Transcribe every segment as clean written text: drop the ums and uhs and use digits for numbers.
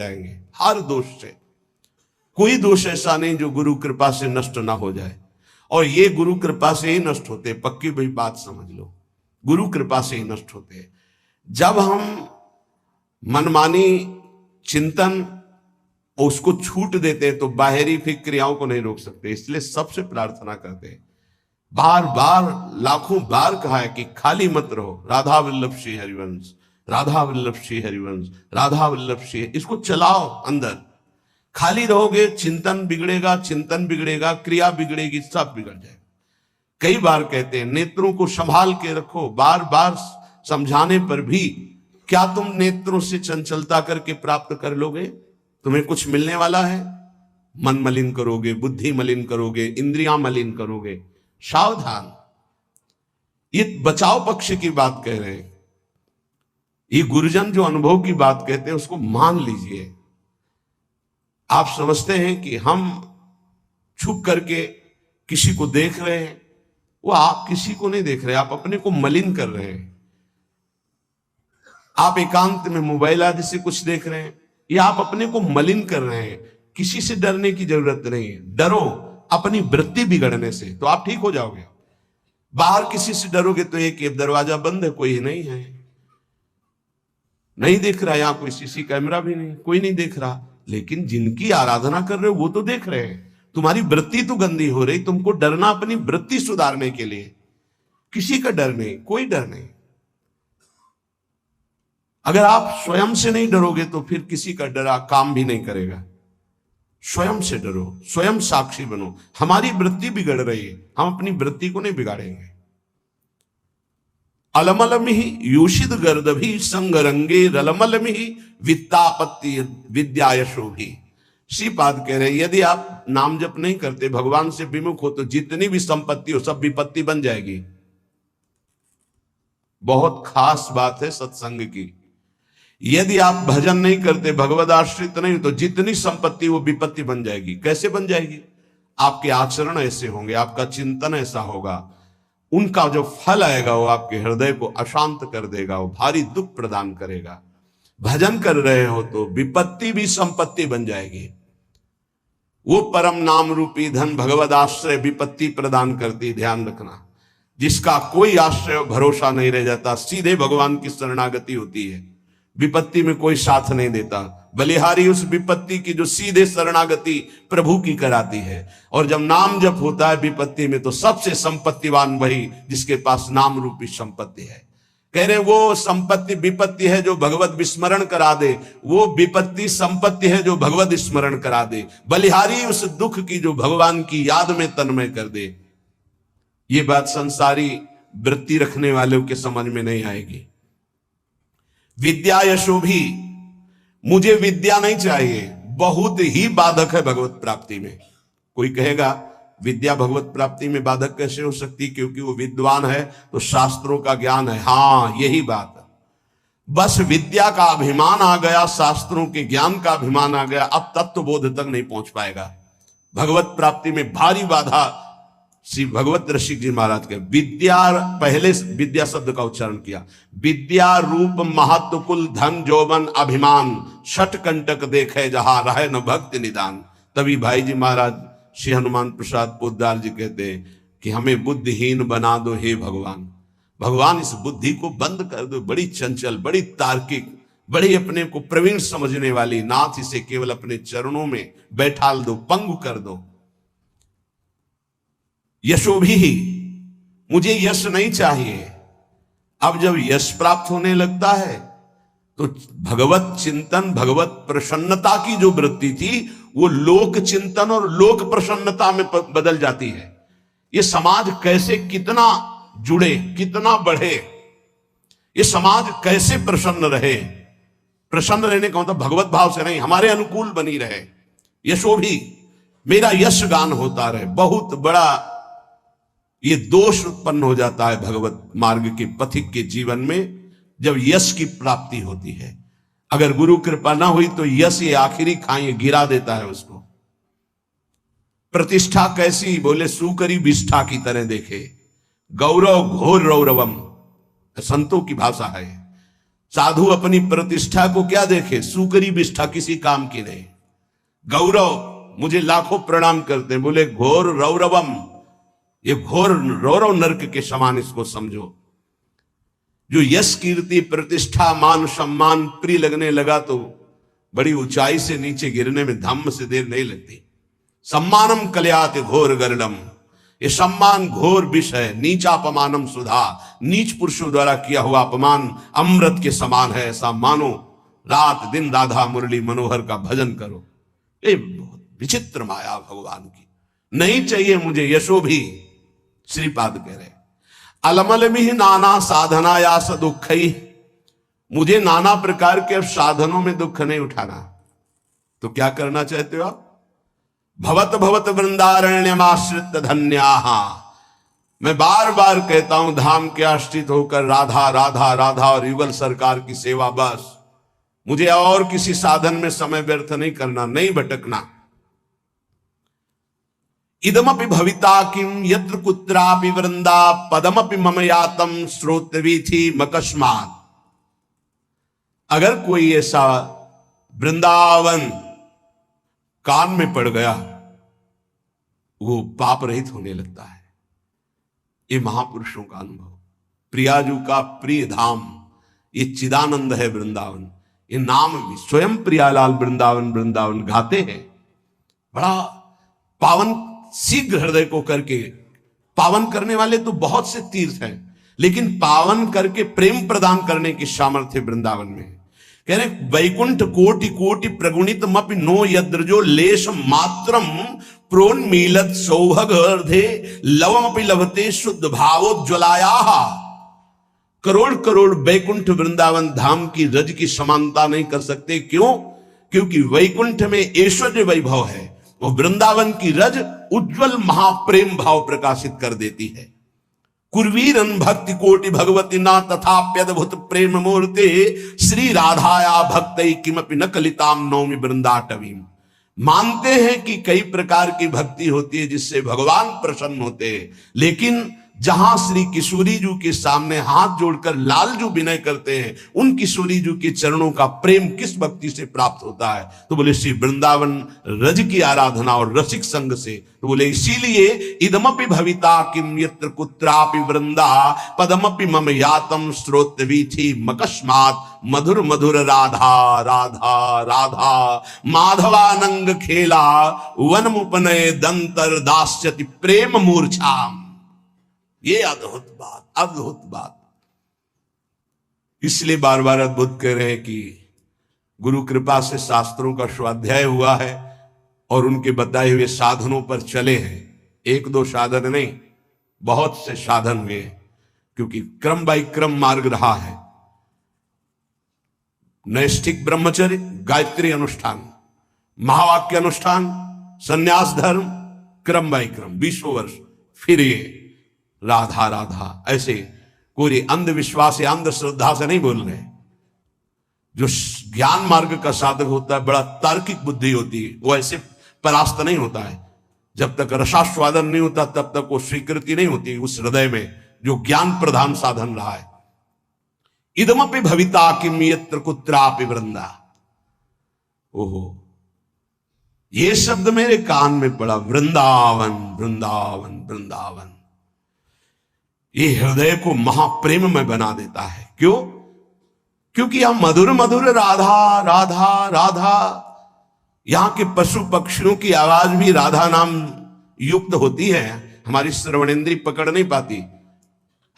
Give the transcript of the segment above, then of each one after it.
जाएंगे हर दोष से। कोई दोष ऐसा नहीं जो गुरु कृपा से नष्ट ना हो जाए, और ये गुरु कृपा से ही नष्ट होते। पक्की भाई बात समझ लो, गुरु कृपा से ही नष्ट होते। जब हम मनमानी चिंतन उसको छूट देते हैं तो बाहरी फिर क्रियाओं को नहीं रोक सकते। इसलिए सबसे प्रार्थना करते हैं, बार बार लाखों बार कहा है कि खाली मत रहो। राधा वल्लभ श्री हरिवंश, राधा वल्लभ श्री हरिवंश, राधा वल्लभ श्री, इसको चलाओ अंदर। खाली रहोगे चिंतन बिगड़ेगा, चिंतन बिगड़ेगा, क्रिया बिगड़ेगी, सब बिगड़ जाएगा। कई बार कहते हैं नेत्रों को संभाल के रखो। बार बार समझाने पर भी क्या तुम नेत्रों से चंचलता करके प्राप्त कर लोगे? तुम्हें कुछ मिलने वाला है? मन मलिन करोगे, बुद्धि मलिन करोगे, इंद्रियां मलिन करोगे। सावधान, ये बचाव पक्ष की बात कह रहे हैं। ये गुरुजन जो अनुभव की बात कहते हैं उसको मान लीजिए। आप समझते हैं कि हम छुप करके किसी को देख रहे हैं, वो आप किसी को नहीं देख रहे, आप अपने को मलिन कर रहे हैं। आप एकांत में मोबाइल आदि से कुछ देख रहे हैं, या आप अपने को मलिन कर रहे हैं। किसी से डरने की जरूरत नहीं है। डरो अपनी वृत्ति बिगड़ने से तो आप ठीक हो जाओगे। बाहर किसी से डरोगे तो एक दरवाजा बंद है, कोई नहीं है, नहीं देख रहा, यहां कोई सीसी कैमरा भी नहीं, कोई नहीं देख रहा। लेकिन जिनकी आराधना कर रहे हो वो तो देख रहे हैं। तुम्हारी वृत्ति तो गंदी हो रही। तुमको डरना अपनी वृत्ति सुधारने के लिए, किसी का डर नहीं, कोई डर नहीं। अगर आप स्वयं से नहीं डरोगे तो फिर किसी का डरा काम भी नहीं करेगा। स्वयं से डरो, स्वयं साक्षी बनो। हमारी वृत्ति बिगड़ रही है, हम अपनी वृत्ति को नहीं बिगाड़ेंगे। अलमलमिहि यूषिद गर्दभी संगरंगे रलमलमिहि वित्तापत्ति विद्या यशोभी। श्रीपाद कह रहे हैं यदि आप नाम जप नहीं करते, भगवान से विमुख हो, तो जितनी भी संपत्ति हो सब विपत्ति बन जाएगी। बहुत खास बात है सत्संग की। यदि आप भजन नहीं करते, भगवद आश्रित नहीं, तो जितनी संपत्ति वो विपत्ति बन जाएगी। कैसे बन जाएगी? आपके आचरण ऐसे होंगे, आपका चिंतन ऐसा होगा, उनका जो फल आएगा वो आपके हृदय को अशांत कर देगा, वो भारी दुख प्रदान करेगा। भजन कर रहे हो तो विपत्ति भी संपत्ति बन जाएगी। वो परम नाम रूपी धन भगवद आश्रय विपत्ति प्रदान करती। ध्यान रखना, जिसका कोई आश्रय भरोसा नहीं रह जाता, सीधे भगवान की शरणागति होती है। विपत्ति में कोई साथ नहीं देता। बलिहारी उस विपत्ति की जो सीधे शरणागति प्रभु की कराती है। और जब नाम जप होता है विपत्ति में, तो सबसे संपत्तिवान वही जिसके पास नाम रूपी संपत्ति है। कह रहे वो संपत्ति विपत्ति है जो भगवत विस्मरण करा दे, वो विपत्ति संपत्ति है जो भगवत स्मरण करा दे। बलिहारी उस दुख की जो भगवान की याद में तन्मय कर दे। ये बात संसारी वृत्ति रखने वालों के समझ में नहीं आएगी। विद्या यशोभी, मुझे विद्या नहीं चाहिए, बहुत ही बाधक है भगवत प्राप्ति में। कोई कहेगा विद्या भगवत प्राप्ति में बाधक कैसे हो सकती? क्योंकि वो विद्वान है तो शास्त्रों का ज्ञान है। हाँ, यही बात है। बस विद्या का अभिमान आ गया, शास्त्रों के ज्ञान का अभिमान आ गया, अब तत्व बोध तक नहीं पहुंच पाएगा। भगवत प्राप्ति में भारी बाधा श्री भगवत ऋषिक जी महाराज के। विद्या, पहले विद्या शब्द का उच्चारण किया। विद्या रूप महत्व कुल धन जौवन अभिमान, छठ कंटक देखे जहां रहे न भक्ति निदान। तभी भाई जी महाराज श्री हनुमान प्रसाद पोद्दार जी कहते हैं कि हमें बुद्धिहीन बना दो हे भगवान। भगवान इस बुद्धि को बंद कर दो। बड़ी चंचल, बड़ी तार्किक, बड़ी अपने को प्रवीण समझने वाली नाथ, इसे केवल अपने चरणों में बैठाल दो, पंगु कर दो। यशोभी ही, मुझे यश नहीं चाहिए। अब जब यश प्राप्त होने लगता है तो भगवत चिंतन, भगवत प्रसन्नता की जो वृत्ति थी वो लोक चिंतन और लोक प्रसन्नता में बदल जाती है। ये समाज कैसे कितना जुड़े, कितना बढ़े, ये समाज कैसे प्रसन्न रहे। प्रसन्न रहने का मतलब भगवत भाव से नहीं, हमारे अनुकूल बनी रहे। यशोभी, मेरा यश गान होता रहे। बहुत बड़ा ये दोष उत्पन्न हो जाता है भगवत मार्ग के पथिक के जीवन में जब यश की प्राप्ति होती है। अगर गुरु कृपा ना हुई तो यश ये आखिरी खाई गिरा देता है उसको। प्रतिष्ठा कैसी? बोले सुकरी विष्ठा की तरह देखे, गौरव घोर रौरवम, संतों की भाषा है। साधु अपनी प्रतिष्ठा को क्या देखे, सूकरी विष्ठा किसी काम की नहीं। गौरव, मुझे लाखों प्रणाम करते हैं, बोले घोर रौरवम, ये घोर रौरव नर्क के समान इसको समझो। जो यश कीर्ति प्रतिष्ठा मान सम्मान प्रिय लगने लगा तो बड़ी ऊंचाई से नीचे गिरने में धम्म से देर नहीं लगती। सम्मानम कल्यात घोर गरडम, ये सम्मान घोर विष है। नीचा अपमानम सुधा, नीच पुरुषों द्वारा किया हुआ अपमान अमृत के समान है। ऐसा मानो रात दिन राधा मुरली मनोहर का भजन करो। ये बहुत विचित्र माया भगवान की। नहीं चाहिए मुझे यशो भी। श्रीपाद कह रहे अलमलमिह नाना साधनायास दुखई, मुझे नाना प्रकार के साधनों में दुख नहीं उठाना। तो क्या करना चाहते हो आप? भवत भवत वृंदारण्यमाश्रित धन्याः, मैं बार बार कहता हूं धाम के आश्रित होकर राधा राधा राधा और युगल सरकार की सेवा बस। मुझे और किसी साधन में समय व्यर्थ नहीं करना, नहीं भटकना। इदमपि भविता किम यत्र कुत्रापि वृंदा पदमपि मम यातम श्रोतवीथि मकस्मात्। अगर कोई ऐसा वृंदावन कान में पड़ गया, वो पाप रहित होने लगता है। ये महापुरुषों का अनुभव। प्रियाजू का प्रिय धाम ये चिदानंद है वृंदावन। ये नाम भी स्वयं प्रियालाल वृंदावन वृंदावन गाते हैं। बड़ा पावन शीघ्र हृदय को करके, पावन करने वाले तो बहुत से तीर्थ हैं, लेकिन पावन करके प्रेम प्रदान करने की सामर्थ्य वृंदावन में है। कह रहे वैकुंठ कोटि कोटि प्रगुणित मपि नो यद्रजो लेश मात्रम प्रोन्मीलत सौभग अर्धे लवमपि लभते शुद्ध भावोज्ज्वलाया। करोड़ करोड़ वैकुंठ वृंदावन धाम की रज की समानता नहीं कर सकते। क्यों? क्योंकि वैकुंठ में ऐश्वर्य वैभव है, वो वृंदावन की रज उज्जवल महाप्रेम भाव प्रकाशित कर देती है। कुर्वीरन भक्ति कोटि भगवती ना तथाप्यद्भुत प्रेम मूर्ते श्री राधाया भक्तै किमपि न कलिताम नौमि वृंदाटवीम। मानते हैं कि कई प्रकार की भक्ति होती है जिससे भगवान प्रसन्न होते हैं, लेकिन जहां श्री किशोरी जी के सामने हाथ जोड़कर लालजू विनय करते हैं, उन किशोरी जी के चरणों का प्रेम किस भक्ति से प्राप्त होता है? तो बोले श्री वृंदावन रज की आराधना और रसिक संग से। तो बोले इसीलिए इदमपि भविता किम यत्र कुत्रापि वृंदा पदमपि मम यातम श्रोतवीथि मकस्मात् मधुर मधुर राधा राधा राधा माधवानंग खेला वनमुपनय दंतर दास्यति प्रेम मूर्छाम। ये अद्भुत बात, अद्भुत बात। इसलिए बार बार अद्भुत कह रहे हैं कि गुरु कृपा से शास्त्रों का स्वाध्याय हुआ है और उनके बताए हुए साधनों पर चले हैं। एक दो साधन नहीं, बहुत से साधन हुए हैं, क्योंकि क्रम बाई क्रम मार्ग रहा है। नैष्ठिक ब्रह्मचर्य, गायत्री अनुष्ठान, महावाक्य अनुष्ठान, संन्यास धर्म, क्रम बाई क्रम 20 वर्ष, फिर ये राधा राधा। ऐसे कोई अंधविश्वास या अंधश्रद्धा से नहीं बोल रहे। जो ज्ञान मार्ग का साधक होता है, बड़ा तार्किक बुद्धि होती है, वो ऐसे परास्त नहीं होता है। जब तक रसास्वादन नहीं होता तब तक वो स्वीकृति नहीं होती उस हृदय में जो ज्ञान प्रधान साधन रहा है। इदमपि भविता किम यत्र कुत्रापि वृंदा। ओहो, ये शब्द मेरे कान में पड़ा, वृंदावन वृंदावन वृंदावन। ये हृदय को महाप्रेम में बना देता है। क्यों? क्योंकि यहां मधुर मधुर राधा राधा राधा। यहां के पशु पक्षियों की आवाज भी राधा नाम युक्त होती है, हमारी श्रवणेन्द्रीय पकड़ नहीं पाती।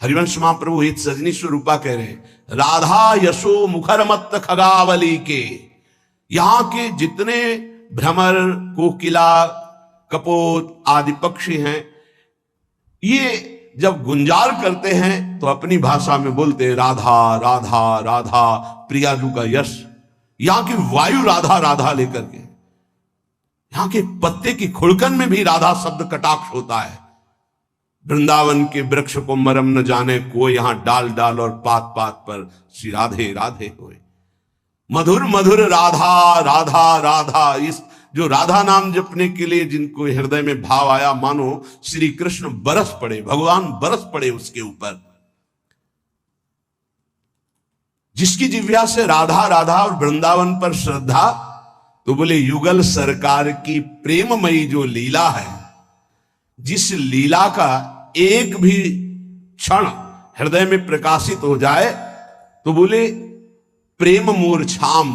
हरिवंश महाप्रभु हित सजनी स्वरूपा कह रहे राधा यशो मुखर मत खगावली के। यहां के जितने भ्रमर, कोकिला, कपोत आदि पक्षी हैं, ये जब गुंजार करते हैं तो अपनी भाषा में बोलते हैं राधा राधा राधा प्रियाजू का यश। यहां की वायु राधा राधा लेकर के, यहां के पत्ते की खुड़कन में भी राधा शब्द कटाक्ष होता है। वृंदावन के वृक्ष को मरम न जाने को, यहां डाल डाल और पात पात पर श्री राधे राधे होए। मधुर मधुर राधा राधा राधा। इस जो राधा नाम जपने के लिए जिनको हृदय में भाव आया, मानो श्री कृष्ण बरस पड़े, भगवान बरस पड़े उसके ऊपर। जिसकी जिह्वा से राधा राधा और वृंदावन पर श्रद्धा, तो बोले युगल सरकार की प्रेममयी जो लीला है, जिस लीला का एक भी क्षण हृदय में प्रकाशित हो जाए तो बोले प्रेम मूर्छाम,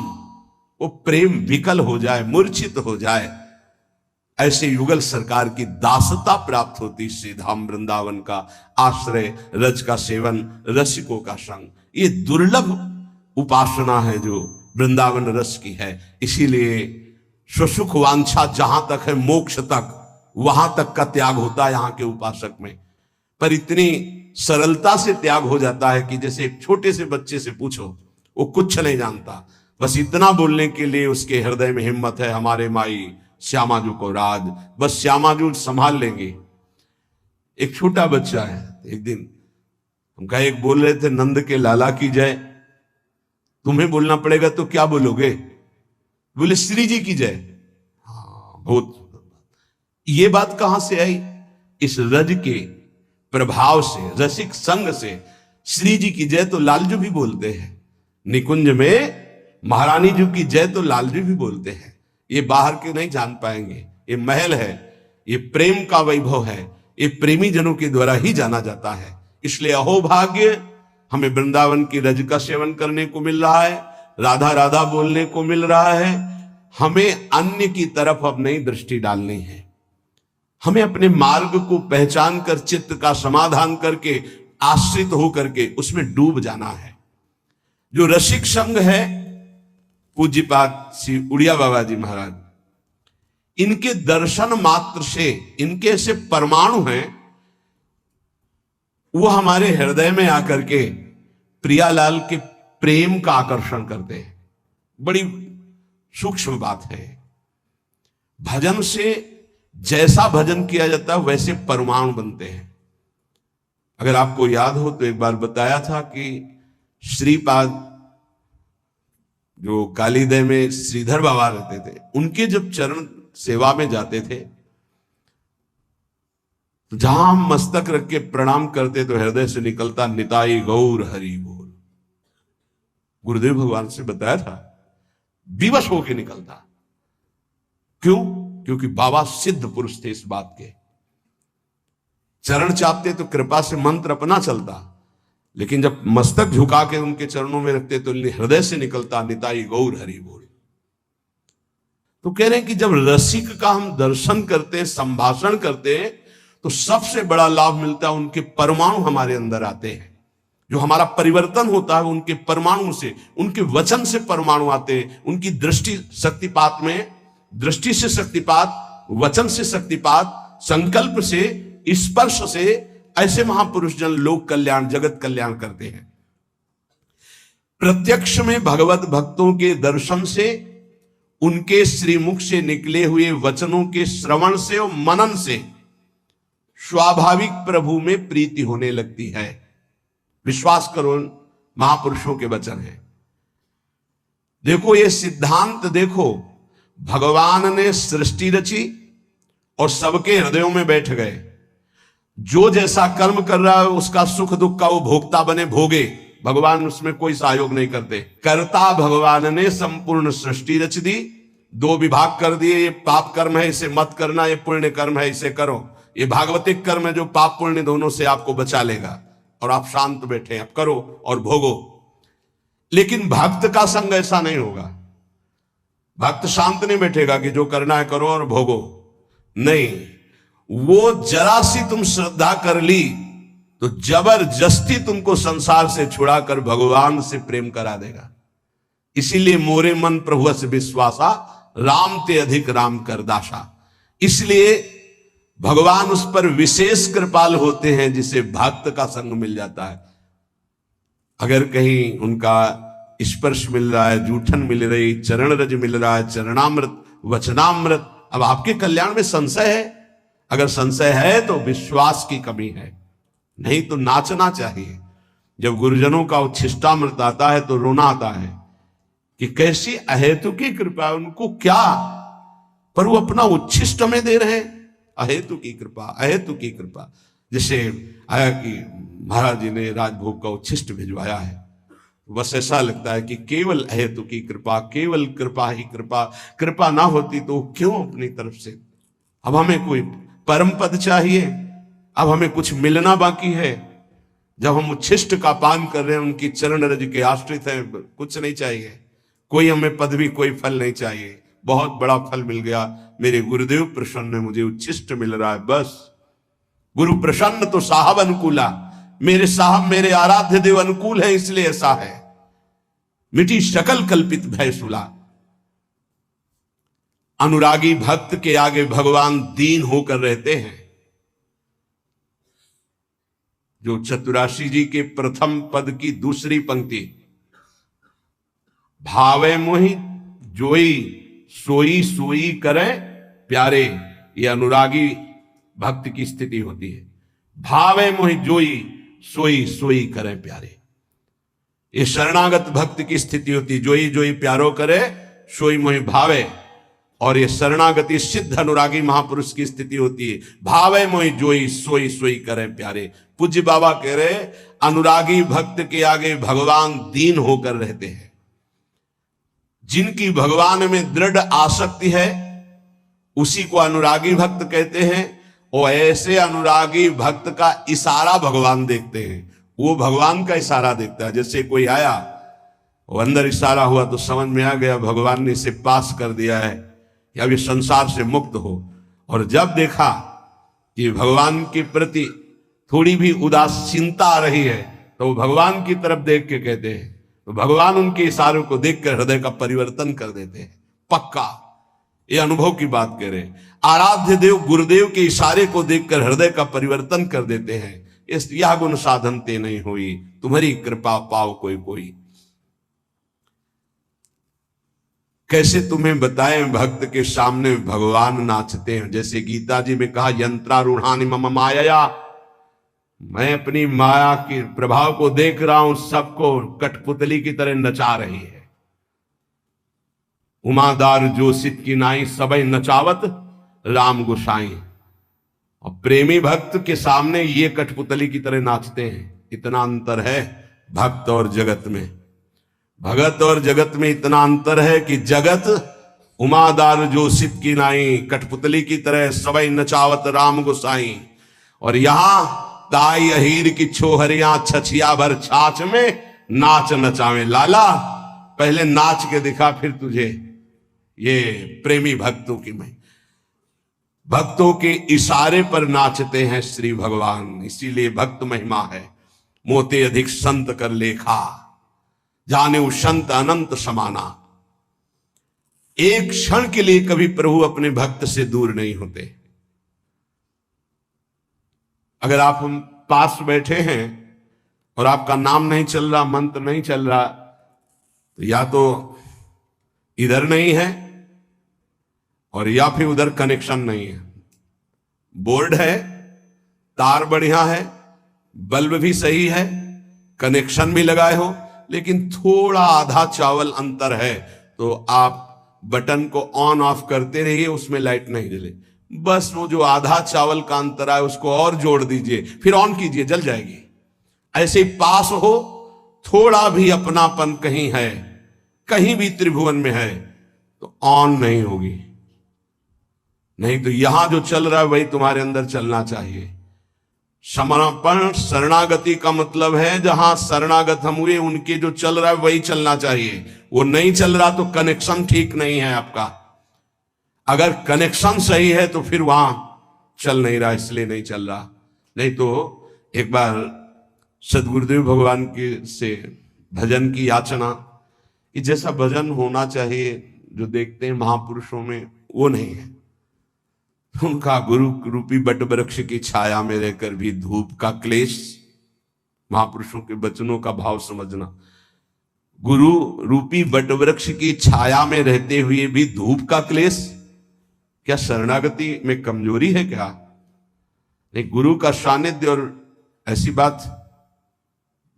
वो प्रेम विकल हो जाए, मूर्छित हो जाए, ऐसे युगल सरकार की दासता प्राप्त होती। श्री धाम वृंदावन का आश्रय, रज का सेवन, रसिकों का संग, ये दुर्लभ उपासना है जो वृंदावन रस की है। इसीलिए सुसुख वांछा जहां तक है, मोक्ष तक, वहां तक का त्याग होता है यहाँ के उपासक में। पर इतनी सरलता से त्याग हो जाता है कि जैसे एक छोटे से बच्चे से पूछो, वो कुछ नहीं जानता, बस इतना बोलने के लिए उसके हृदय में हिम्मत है, हमारे माई श्यामाजू को राज, बस श्यामाजू संभाल लेंगे। एक छोटा बच्चा है, एक दिन हम कहा, एक बोल रहे थे नंद के लाला की जय, तुम्हें बोलना पड़ेगा तो क्या बोलोगे? बोले श्री जी की जय। हाँ, बहुत। ये बात कहां से आई? इस रज के प्रभाव से, रसिक संग से। श्री जी की जय तो लालजू भी बोलते हैं, निकुंज में महारानी जी की जय तो लालजू भी बोलते हैं। ये बाहर के नहीं जान पाएंगे, ये महल है, ये प्रेम का वैभव है, ये प्रेमी जनों के द्वारा ही जाना जाता है। इसलिए अहो भाग्य, हमें वृंदावन की रज का सेवन करने को मिल रहा है, राधा राधा बोलने को मिल रहा है। हमें अन्य की तरफ अब नहीं दृष्टि डालनी है, हमें अपने मार्ग को पहचान कर चित्त का समाधान करके, आश्रित होकर के उसमें डूब जाना है। जो रसिक संग है, पूज्यपाद श्री उड़िया बाबा जी महाराज, इनके दर्शन मात्र से, इनके से परमाणु हैं, वो हमारे हृदय में आकर के प्रियालाल के प्रेम का आकर्षण करते हैं। बड़ी सूक्ष्म बात है। भजन से जैसा भजन किया जाता है वैसे परमाणु बनते हैं। अगर आपको याद हो तो एक बार बताया था कि श्रीपाद जो कालीदय में श्रीधर बाबा रहते थे, उनके जब चरण सेवा में जाते थे तो जहां हम मस्तक रख के प्रणाम करते तो हृदय से निकलता निताई गौर हरि बोल। गुरुदेव भगवान से बताया था, विवश होके निकलता। क्यों? क्योंकि बाबा सिद्ध पुरुष थे इस बात के। चरण चापते तो कृपा से मंत्र अपना चलता, लेकिन जब मस्तक झुका के उनके चरणों में रखते तो हृदय से निकलता निताई गौर हरि बोल। तो कह रहे हैं कि जब रसिक का हम दर्शन करते हैं, संभाषण करते हैं, तो सबसे बड़ा लाभ मिलता है, उनके परमाणु हमारे अंदर आते हैं। जो हमारा परिवर्तन होता है उनके परमाणु से, उनके वचन से परमाणु आते हैं। उनकी दृष्टि शक्तिपात में, दृष्टि से शक्तिपात, वचन से शक्तिपात, संकल्प से, स्पर्श से, ऐसे महापुरुष जन लोक कल्याण, जगत कल्याण करते हैं। प्रत्यक्ष में भगवत भक्तों के दर्शन से, उनके श्रीमुख से निकले हुए वचनों के श्रवण से और मनन से स्वाभाविक प्रभु में प्रीति होने लगती है। विश्वास करो, महापुरुषों के वचन है। देखो ये सिद्धांत देखो, भगवान ने सृष्टि रची और सबके हृदयों में बैठ गए। जो जैसा कर्म कर रहा है उसका सुख दुख का वो भोक्ता बने, भोगे। भगवान उसमें कोई सहयोग नहीं करते। कर्ता भगवान ने संपूर्ण सृष्टि रच दी, दो विभाग कर दिए, ये पाप कर्म है इसे मत करना, ये पुण्य कर्म है इसे करो। ये भागवतिक कर्म है जो पाप पुण्य दोनों से आपको बचा लेगा, और आप शांत बैठे, आप करो और भोगो। लेकिन भक्त का संग ऐसा नहीं होगा। भक्त शांत नहीं बैठेगा कि जो करना है करो और भोगो, नहीं। वो जरा सी तुम श्रद्धा कर ली तो जबरदस्ती तुमको संसार से छुड़ाकर भगवान से प्रेम करा देगा। इसीलिए मोरे मन प्रभु से विश्वासा, राम ते अधिक राम कर दासा। इसलिए भगवान उस पर विशेष कृपाल होते हैं जिसे भक्त का संग मिल जाता है। अगर कहीं उनका स्पर्श मिल रहा है, जूठन मिल रही, चरण रज मिल रहा है, चरणामृत, वचनामृत, अब आपके कल्याण में संशय है। अगर संशय है तो विश्वास की कमी है, नहीं तो नाचना चाहिए। जब गुरुजनों का उच्छिष्टामृत आता है तो रोना आता है कि कैसी अहेतु की कृपा, उनको क्या, पर वो अपना उच्छिष्ट में दे रहे हैं। अहेतु की कृपा, अहेतु की कृपा। जैसे आया कि महाराज जी ने राजभोग का उच्छिष्ट भिजवाया है, बस ऐसा लगता है कि केवल हेतु की कृपा, केवल कृपा ही कृपा, कृपा ना होती तो क्यों अपनी तरफ से। अब हमें कोई परम पद चाहिए, अब हमें कुछ मिलना बाकी है। जब हम उच्छिष्ट का पान कर रहे हैं, उनकी चरण रज के आश्रित हैं, कुछ नहीं चाहिए, कोई हमें पदवी, कोई फल नहीं चाहिए। बहुत बड़ा फल मिल गया, मेरे गुरुदेव प्रसन्न है, मुझे उच्छिष्ट मिल रहा है, बस। गुरु प्रसन्न तो साहब अनुकूला, मेरे साहब, मेरे आराध्य देव अनुकूल है, इसलिए ऐसा है। मिटी शकल कल्पित भय सुला। अनुरागी भक्त के आगे भगवान दीन होकर रहते हैं। जो चतुराशी जी के प्रथम पद की दूसरी पंक्ति, भावे मोहि जोई सोई सोई करे प्यारे, ये अनुरागी भक्त की स्थिति होती है। भावे मोहि जोई सोई सोई करे प्यारे, ये शरणागत भक्त की स्थिति होती है। जोई जोई प्यारो करे, सोई मोहि भावे। और ये शरणागति सिद्ध अनुरागी महापुरुष की स्थिति होती है। भावे मोहि जोई सोई सोई करे प्यारे। पूज्य बाबा कह रहे, अनुरागी भक्त के आगे भगवान दीन होकर रहते हैं। जिनकी भगवान में दृढ़ आसक्ति है उसी को अनुरागी भक्त कहते हैं। और ऐसे अनुरागी भक्त का इशारा भगवान देखते हैं, वो भगवान का इशारा देखता है। जैसे कोई आया, वो अंदर इशारा हुआ तो समझ में आ गया भगवान ने इसे पास कर दिया है, या भी संसार से मुक्त हो। और जब देखा कि भगवान के प्रति थोड़ी भी उदासीनता आ रही है, तो वो भगवान की तरफ देख के कहते हैं, तो भगवान उनके इशारों को देखकर हृदय का परिवर्तन कर देते हैं। पक्का ये अनुभव की बात कह रहे हैं। आराध्य देव गुरुदेव के इशारे को देखकर हृदय का परिवर्तन कर देते हैं। इस यह गुण साधन ते नहीं हुई, तुम्हारी कृपा पाओ कोई कोई। कैसे तुम्हें बताएं, भक्त के सामने भगवान नाचते हैं। जैसे गीता जी में कहा, यंत्रारूढ़ानि मम माया, मैं अपनी माया के प्रभाव को देख रहा हूं, सबको कठपुतली की तरह नचा रही है। उमादार जोशित की नाई, सबई नचावत राम गोसाई। और प्रेमी भक्त के सामने ये कठपुतली की तरह नाचते हैं। इतना अंतर है भक्त और जगत में। भगत और जगत में इतना अंतर है कि जगत उमादार जोशित की नाई, कठपुतली की तरह सबई नचावत राम गोसाई। और यहां ताई अहीर की छोहरियां छछिया भर छाछ में नाच नचावे। लाला पहले नाच के दिखा, फिर तुझे। ये प्रेमी भक्तों की मैं, भक्तों के इशारे पर नाचते हैं श्री भगवान। इसीलिए भक्त महिमा है। मोते अधिक संत कर लेखा, जाने वो संत अनंत समाना। एक क्षण के लिए कभी प्रभु अपने भक्त से दूर नहीं होते। अगर आप हम पास बैठे हैं और आपका नाम नहीं चल रहा, मंत्र नहीं चल रहा, तो या तो इधर नहीं है और या फिर उधर कनेक्शन नहीं है। बोर्ड है, तार बढ़िया है, बल्ब भी सही है, कनेक्शन भी लगाए हो, लेकिन थोड़ा आधा चावल अंतर है, तो आप बटन को ऑन ऑफ करते रहिए, उसमें लाइट नहीं जले। बस वो जो आधा चावल का अंतर है उसको और जोड़ दीजिए, फिर ऑन कीजिए, जल जाएगी। ऐसे पास हो, थोड़ा भी अपनापन कहीं है, कहीं भी त्रिभुवन में है, तो ऑन नहीं होगी। नहीं तो यहां जो चल रहा है वही तुम्हारे अंदर चलना चाहिए। समर्पण शरणागति का मतलब है, जहां शरणागत हम हुए उनके जो चल रहा है वही चलना चाहिए। वो नहीं चल रहा तो कनेक्शन ठीक नहीं है आपका। अगर कनेक्शन सही है तो फिर वहां चल नहीं रहा, इसलिए नहीं चल रहा। नहीं तो एक बार सदगुरुदेव भगवान के से भजन की याचना कि जैसा भजन होना चाहिए जो देखते हैं महापुरुषों में, वो नहीं है। उनका गुरु रूपी बट वृक्ष की छाया में रहकर भी धूप का क्लेश, महापुरुषों के वचनों का भाव समझना। गुरु रूपी बट वृक्ष की छाया में रहते हुए भी धूप का क्लेश, क्या शरणागति में कमजोरी है क्या? नहीं, गुरु का सानिध्य और ऐसी बात,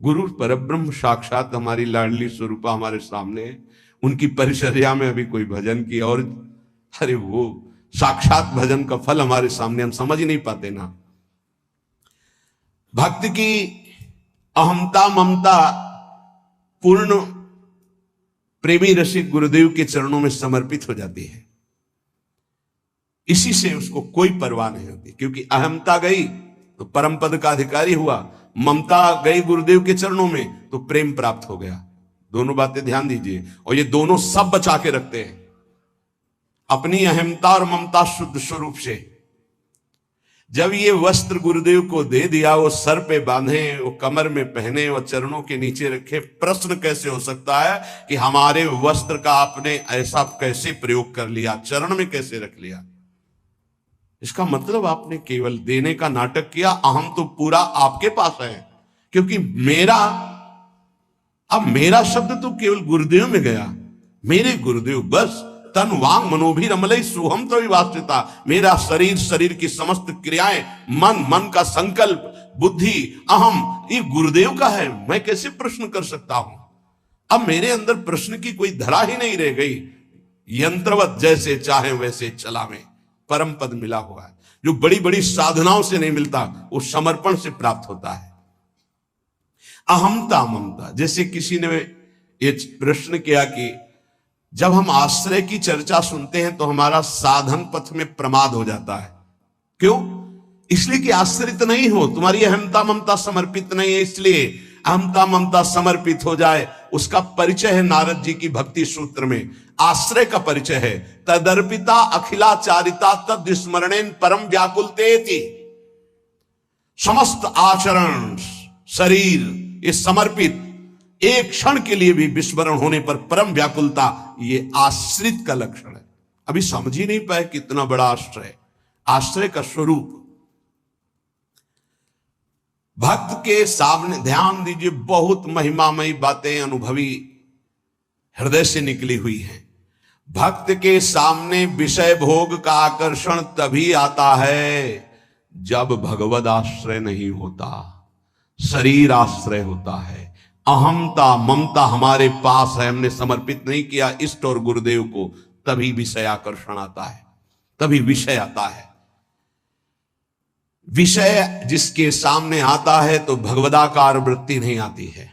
गुरु परब्रह्म साक्षात हमारी लाडली स्वरूपा हमारे सामने है। उनकी परिचर्या में अभी कोई भजन की, और अरे वो साक्षात भजन का फल हमारे सामने, हम समझ ही नहीं पाते ना। भक्त की अहमता ममता पूर्ण प्रेमी रसिक गुरुदेव के चरणों में समर्पित हो जाती है। इसी से उसको कोई परवाह नहीं होती, क्योंकि अहमता गई तो परम पद का अधिकारी हुआ, ममता गई गुरुदेव के चरणों में तो प्रेम प्राप्त हो गया। दोनों बातें ध्यान दीजिए, और ये दोनों सब बचा के रखते हैं, अपनी अहमता और ममता शुद्ध स्वरूप से। जब ये वस्त्र गुरुदेव को दे दिया, वो सर पे बांधे, वो कमर में पहने, वो चरणों के नीचे रखे, प्रश्न कैसे हो सकता है कि हमारे वस्त्र का आपने ऐसा कैसे प्रयोग कर लिया, चरण में कैसे रख लिया? इसका मतलब आपने केवल देने का नाटक किया, अहम तो पूरा आपके पास है, क्योंकि अब मेरा शब्द तो केवल गुरुदेव में गया, मेरे गुरुदेव बस। तन वांग मनोभिरमलई सोहम तो विवासिता, मेरा शरीर, शरीर की समस्त क्रियाएं, मन का संकल्प, बुद्धि, अहम, ये गुरुदेव का है। मैं कैसे प्रश्न कर सकता हूं? अब मेरे अंदर प्रश्न की कोई धरा ही नहीं रह गई। यंत्रवत जैसे चाहे वैसे चलावे, परम पद मिला हुआ है, जो बड़ी बड़ी साधनाओं से नहीं मिलता, वो समर्पण से प्राप्त होता है। अहमता ममता, जैसे किसी ने ये प्रश्न किया कि जब हम आश्रय की चर्चा सुनते हैं तो हमारा साधन पथ में प्रमाद हो जाता है। क्यों? इसलिए कि आश्रित नहीं हो, तुम्हारी अहमता ममता समर्पित नहीं है, इसलिए अहमता ममता समर्पित हो जाए। उसका परिचय है नारद जी की भक्ति सूत्र में, आश्रय का परिचय है, तदर्पिता अखिलाचारिता तद स्मरणेन परम व्याकुलतेति। समस्त आचरण, शरीर ये समर्पित, एक क्षण के लिए भी विस्मरण होने पर परम व्याकुलता, ये आश्रित का लक्षण है। अभी समझ ही नहीं पाए कितना बड़ा आश्रय, आश्रय का स्वरूप। भक्त के सामने ध्यान दीजिए, बहुत महिमामयी बातें अनुभवी हृदय से निकली हुई हैं। भक्त के सामने विषय भोग का आकर्षण तभी आता है जब भगवद आश्रय नहीं होता, शरीर आश्रय होता है। अहमता ममता हमारे पास है, हमने समर्पित नहीं किया इष्ट और गुरुदेव को, तभी विषय आकर्षण आता है, तभी विषय आता है। विषय जिसके सामने आता है तो भगवदाकार वृत्ति नहीं आती है।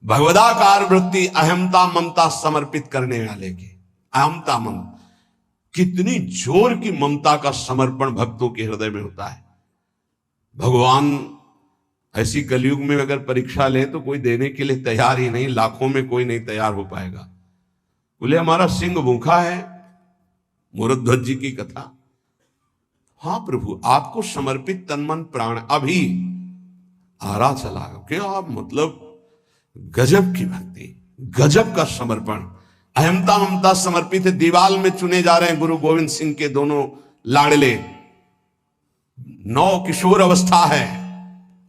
भगवदाकार वृत्ति अहमता ममता समर्पित करने वाले की, अहमता ममता, कितनी जोर की ममता का समर्पण भक्तों के हृदय में होता है। भगवान ऐसी कलयुग में अगर परीक्षा ले तो कोई देने के लिए तैयार ही नहीं, लाखों में कोई नहीं तैयार हो पाएगा। बोले हमारा सिंह भूखा है, मूरध्वज जी की कथा। हाँ प्रभु, आपको समर्पित तन मन प्राण, अभी आरा चला क्या आप, मतलब गजब की भक्ति, गजब का समर्पण। अहमता ममता समर्पित है। दीवाल में चुने जा रहे हैं गुरु गोविंद सिंह के दोनों लाडले, 9 किशोर अवस्था है,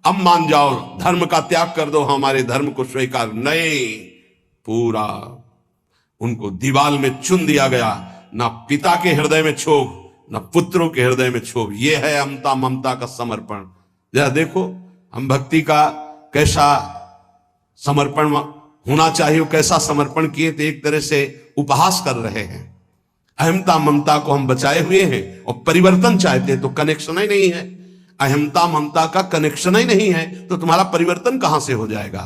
अब मान जाओ, धर्म का त्याग कर दो, हमारे धर्म को स्वीकार नहीं। पूरा उनको दीवाल में चुन दिया गया, ना पिता के हृदय में क्षोभ, ना पुत्रों के हृदय में क्षोभ। यह है अहमता ममता का समर्पण। जरा देखो हम भक्ति का कैसा समर्पण होना चाहिए, कैसा समर्पण किए, तो एक तरह से उपहास कर रहे हैं। अहमता ममता को हम बचाए हुए हैं और परिवर्तन चाहते हैं तो कनेक्शन ही नहीं है। अहमता ममता का कनेक्शन ही नहीं है तो तुम्हारा परिवर्तन कहां से हो जाएगा?